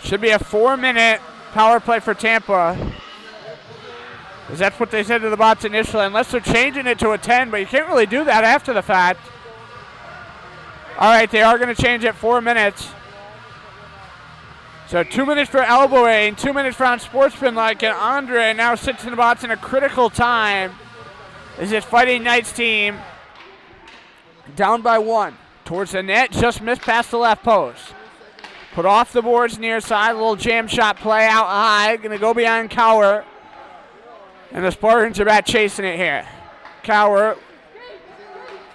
should be a 4-minute power play for Tampa. Because that's what they said to the bots initially, unless they're changing it to a 10, but you can't really do that after the fact. All right, they are going to change it 4 minutes. So 2 minutes for elbowing, 2 minutes for unsportsmanlike, and Andre now sits in the bots in a critical time as this Fighting Knights team down by 1. Towards the net, just missed past the left post. Put off the boards near side, a little jam shot play out high, going to go behind Cowart. And the Spartans are back chasing it here. Cowart,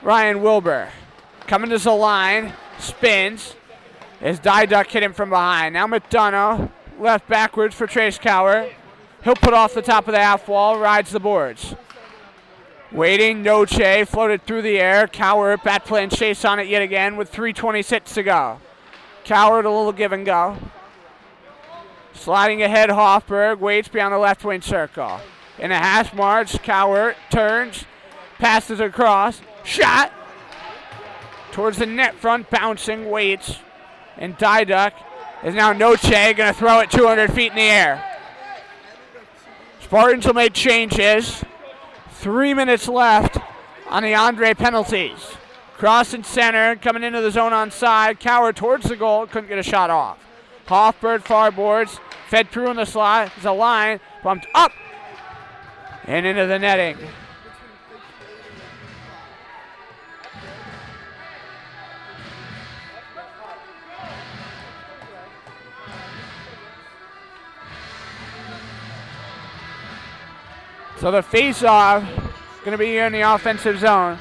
Ryan Wilbur. Coming to the line, spins. As Dyduck hit him from behind. Now McDonough, left backwards for Trace Cowart. He'll put off the top of the half wall, rides the boards. Waiting, Noche floated through the air. Cowart bat play and chase on it yet again with 3:26 to go. Cowart a little give and go. Sliding ahead, Hoffberg waits beyond the left wing circle. In a hash march, Cowart turns, passes across, shot. Towards the net front, bouncing, waits. And Dyduck is now Noche going to throw it 200 feet in the air. Spartans will make changes. 3 minutes left on the Andre penalties. Crossing center, coming into the zone on side. Cowart towards the goal, couldn't get a shot off. Hoffberg far boards, fed through in the slot. There's a line, bumped up and into the netting. So the face-off going to be here in the offensive zone.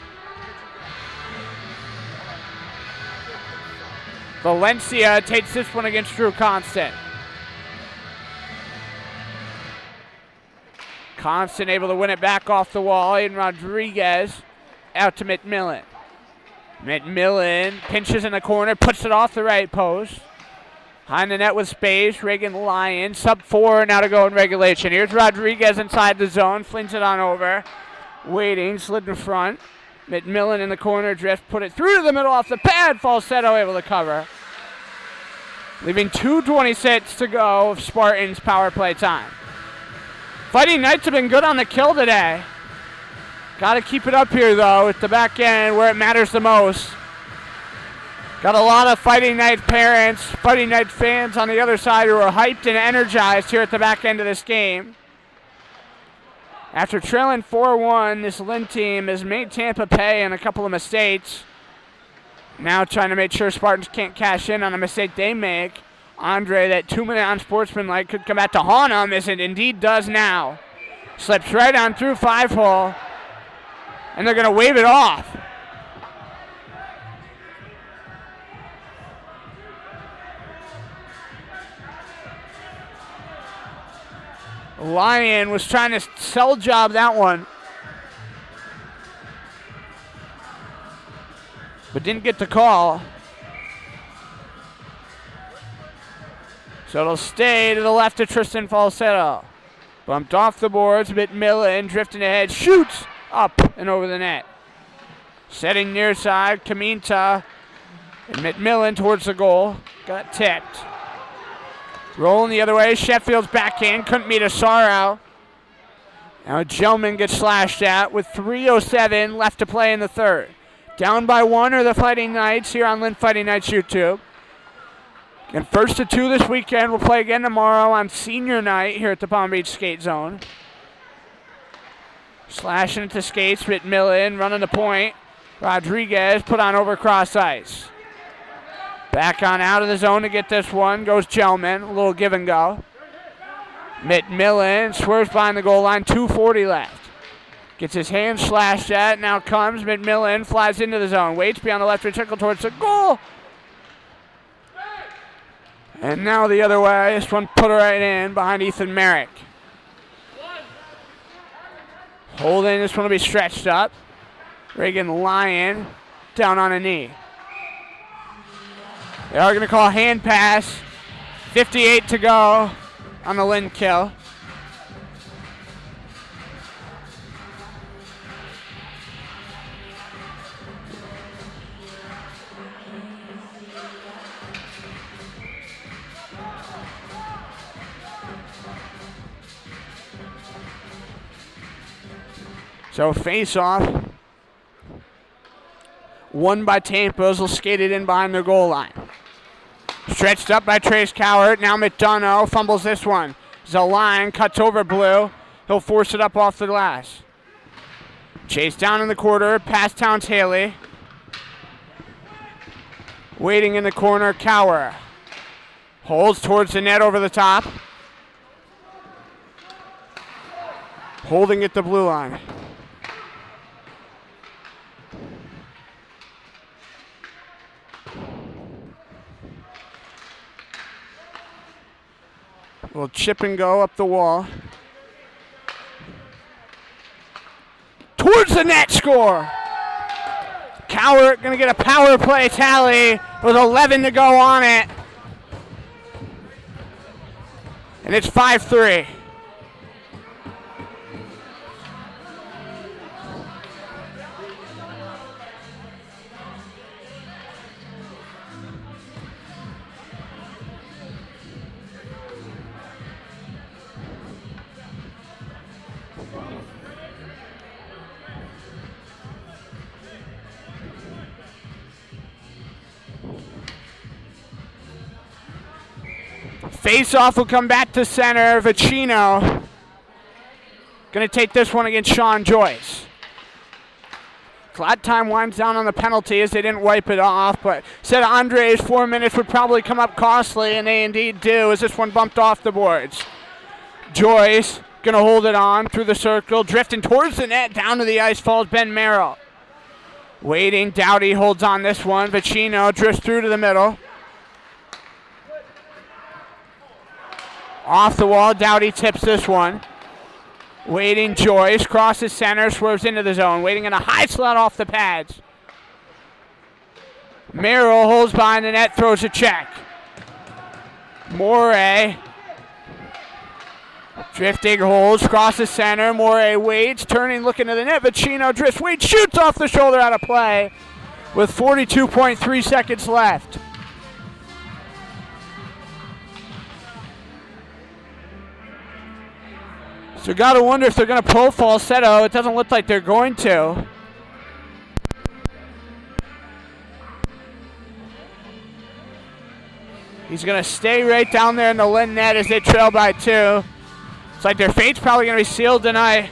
Valencia takes this one against Drew Constant. Constant able to win it back off the wall. Aiden Rodriguez out to McMillan. McMillan pinches in the corner, puts it off the right post. Behind the net with space, Reagan Lyon, sub 4 now to go in regulation. Here's Rodriguez inside the zone, flings it on over. Waiting, slid in front. McMillan in the corner, drift, put it through to the middle off the pad. Falsetto able to cover. Leaving 2:26 to go of Spartans power play time. Fighting Knights have been good on the kill today. Got to keep it up here, though, at the back end where it matters the most. Got a lot of Fighting Knight parents, Fighting Knight fans on the other side who are hyped and energized here at the back end of this game. After trailing 4-1, this Lynn team has made Tampa pay in a couple of mistakes. Now trying to make sure Spartans can't cash in on a mistake they make. Andre, that 2-minute unsportsmanlike, could come back to haunt him, as it indeed does now. Slips right on through 5-hole. And they're going to wave it off. Lyon was trying to sell job that one, but didn't get the call. So it'll stay to the left of Tristan Falsetto. Bumped off the boards, McMillan drifting ahead, shoots up and over the net. Setting near side, Kaminta and McMillan towards the goal. Got tipped. Rolling the other way, Sheffield's backhand, couldn't meet Asaro. Now Gelman gets slashed at with 3:07 left to play in the third. Down by 1 are the Fighting Knights here on Lynn Fighting Knights YouTube. And first to 2 this weekend. We'll play again tomorrow on senior night here at the Palm Beach Skate Zone. Slashing into skates, McMillan running the point. Rodriguez put on over cross ice. Back on out of the zone to get this one goes Gelman. A little give and go. McMillan swerves behind the goal line. 2:40 left. Gets his hand slashed at. Now comes McMillan. Flies into the zone. Waits beyond the left reticule towards the goal. And now the other way. This one put right in behind Ethan Merrick. Holding. This one will be stretched up. Reagan Lyon down on a knee. They are going to call hand pass. 58 to go on the Lynn kill. So face off. Won by Tampa. Will skate it in behind their goal line. Stretched up by Trace Cowart. Now McDonough fumbles this one. Zaline cuts over Blue. He'll force it up off the glass. Chase down in the quarter. Past Towns Haley. Waiting in the corner, Cowart. Holds towards the net over the top. Holding at the blue line. Little chip and go up the wall. Towards the net, score. Cowart going to get a power play tally with 11 to go on it. And it's 5-3. Face-off will come back to center. Vicino going to take this one against Sean Joyce. Glad time winds down on the penalty as they didn't wipe it off, but said Andre's 4 minutes would probably come up costly, and they indeed do as this one bumped off the boards. Joyce going to hold it on through the circle, drifting towards the net. Down to the ice falls Ben Merrill. Waiting, Dowdy holds on this one. Vicino drifts through to the middle. Off the wall, Dowdy tips this one. Waiting, Joyce crosses center, swerves into the zone. Waiting in a high slot off the pads. Merrill holds behind the net, throws a check. Morey drifting, holds, crosses center. Morey waits, turning, looking to the net. Vicino drifts, waits, shoots off the shoulder, out of play with 42.3 seconds left. So got to wonder if they're going to pull falsetto. It doesn't look like they're going to. He's going to stay right down there in the Lynn net as they trail by 2. It's like their fate's probably going to be sealed tonight.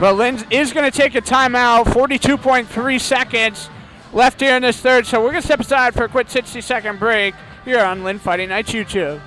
But Lynn is going to take a timeout. 42.3 seconds left here in this third. So we're going to step aside for a quick 60-second break here on Lynn Fighting Nights YouTube.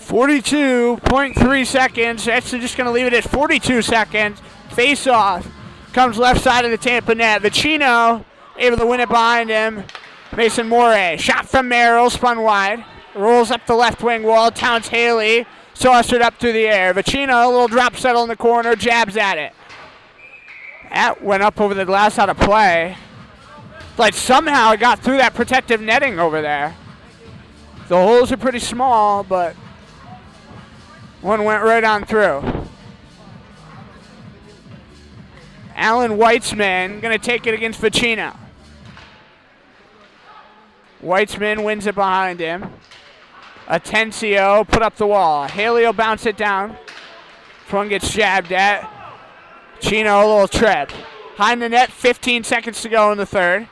.3 seconds. Actually just going to leave it at 42 seconds. Face off. Comes left side of the Tampa net. Vicino able to win it behind him. Mason Morey. Shot from Merrill. Spun wide. Rolls up the left wing wall. Towns Haley. Saucered up through the air. Vicino, a little drop settle in the corner. Jabs at it. That went up over the glass, out of play. Like somehow it got through that protective netting over there. The holes are pretty small, but one went right on through. Alan Weitzman going to take it against Vicino. Weitzman wins it behind him. Atencio put up the wall. Haley will bounce it down. This one gets jabbed at. Chino, a little trip. Behind the net, 15 seconds to go in the third.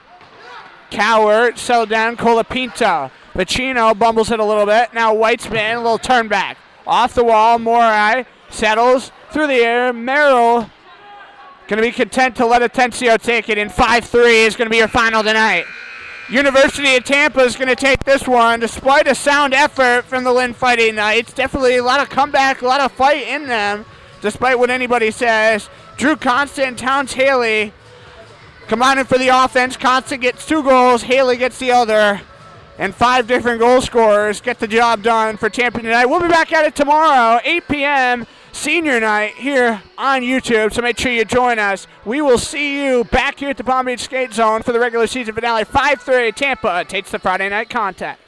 Cowart settled down. Colapinto. Vicino bumbles it a little bit. Now Weitzman, a little turn back. Off the wall, Morey settles through the air. Merrill going to be content to let Atencio take it in 5-3 is going to be your final tonight. University of Tampa is going to take this one despite a sound effort from the Lynn Fighting Knights. Definitely a lot of comeback, a lot of fight in them, despite what anybody says. Drew Constant and Towns Haley combining for the offense. Constant gets 2 goals, Haley gets the other. And 5 different goal scorers get the job done for Tampa tonight. We'll be back at it tomorrow, 8 p.m., senior night here on YouTube, so make sure you join us. We will see you back here at the Palm Beach Skate Zone for the regular season finale. 5:30, Tampa takes the Friday night contest.